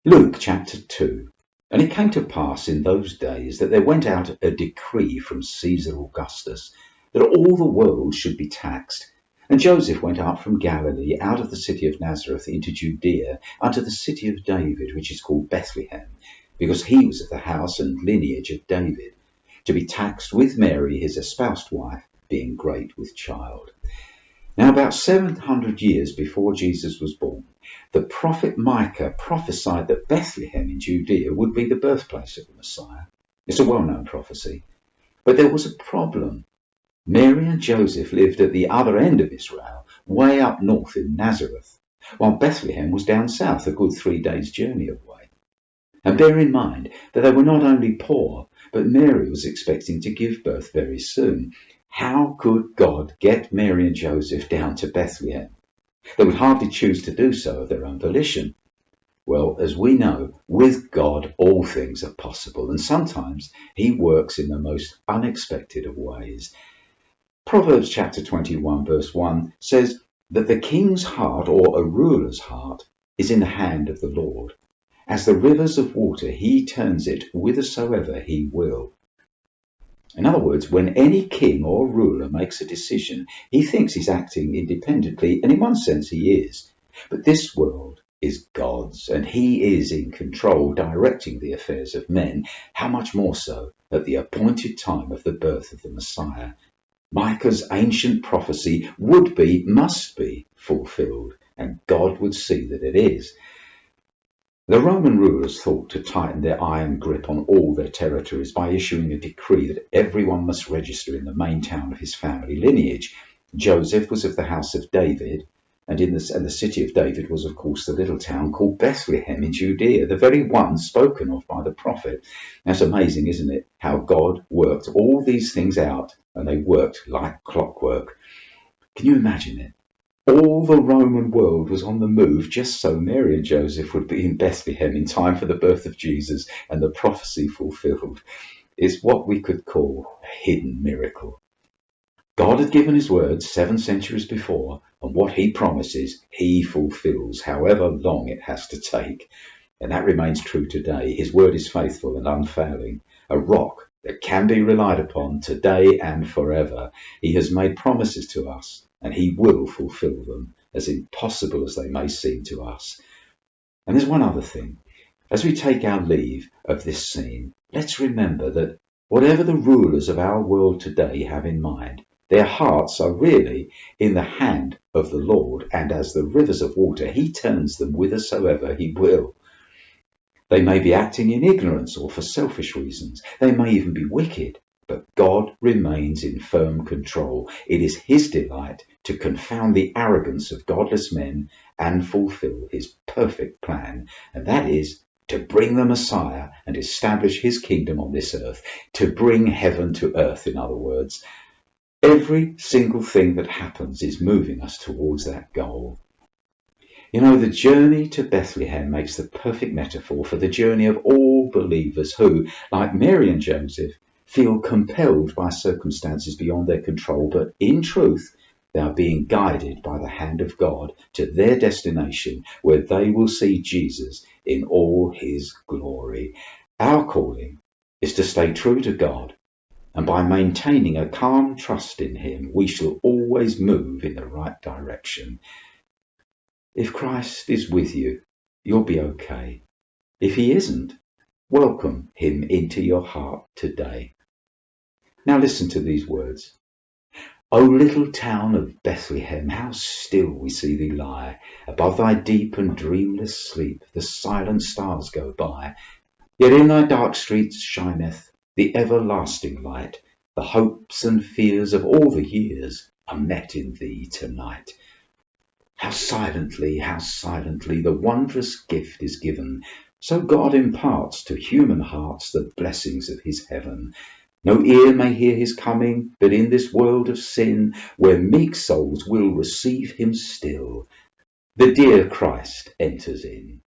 Luke chapter 2. And it came to pass in those days that there went out a decree from Caesar Augustus that all the world should be taxed. And Joseph went up from Galilee out of the city of Nazareth into Judea unto the city of David, which is called Bethlehem, because he was of the house and lineage of David, to be taxed with Mary his espoused wife, being great with child. Now about 700 years before Jesus was born, the prophet Micah prophesied that Bethlehem in Judea would be the birthplace of the Messiah. It's a well-known prophecy. But there was a problem. Mary and Joseph lived at the other end of Israel, way up north in Nazareth, while Bethlehem was down south, a good 3 days' journey away. And bear in mind that they were not only poor, but Mary was expecting to give birth very soon. How could God get Mary and Joseph down to Bethlehem? They would hardly choose to do so of their own volition. Well, as we know, with God all things are possible, and sometimes he works in the most unexpected of ways. Proverbs chapter 21 verse 1 says that the king's heart, or a ruler's heart, is in the hand of the Lord. As the rivers of water, he turns it whithersoever he will. In other words, when any king or ruler makes a decision, he thinks he's acting independently, and in one sense he is. But this world is God's, and he is in control, directing the affairs of men. How much more so at the appointed time of the birth of the Messiah? Micah's ancient prophecy must be fulfilled, and God would see that it is. The Roman rulers thought to tighten their iron grip on all their territories by issuing a decree that everyone must register in the main town of his family lineage. Joseph was of the house of David, and the city of David was, of course, the little town called Bethlehem in Judea, the very one spoken of by the prophet. That's amazing, isn't it? How God worked all these things out, and they worked like clockwork. Can you imagine it? All the Roman world was on the move just so Mary and Joseph would be in Bethlehem in time for the birth of Jesus and the prophecy fulfilled. It's what we could call a hidden miracle. God had given his word 7 centuries before, and what he promises, he fulfills, however long it has to take. And that remains true today. His word is faithful and unfailing, a rock that can be relied upon today and forever. He has made promises to us, and he will fulfill them, as impossible as they may seem to us. And there's one other thing. As we take our leave of this scene, let's remember that whatever the rulers of our world today have in mind, their hearts are really in the hand of the Lord, and as the rivers of water, he turns them whithersoever he will. They may be acting in ignorance or for selfish reasons. They may even be wicked. But God remains in firm control. It is his delight to confound the arrogance of godless men and fulfill his perfect plan. And that is to bring the Messiah and establish his kingdom on this earth, to bring heaven to earth, in other words. Every single thing that happens is moving us towards that goal. You know, the journey to Bethlehem makes the perfect metaphor for the journey of all believers who, like Mary and Joseph, feel compelled by circumstances beyond their control, but in truth, they are being guided by the hand of God to their destination, where they will see Jesus in all his glory. Our calling is to stay true to God, and by maintaining a calm trust in him, we shall always move in the right direction. If Christ is with you, you'll be okay. If he isn't, welcome him into your heart today. Now listen to these words. O little town of Bethlehem, how still we see thee lie. Above thy deep and dreamless sleep, the silent stars go by. Yet in thy dark streets shineth the everlasting light. The hopes and fears of all the years are met in thee tonight. How silently the wondrous gift is given. So God imparts to human hearts the blessings of his heaven. No ear may hear his coming, but in this world of sin, where meek souls will receive him still, the dear Christ enters in.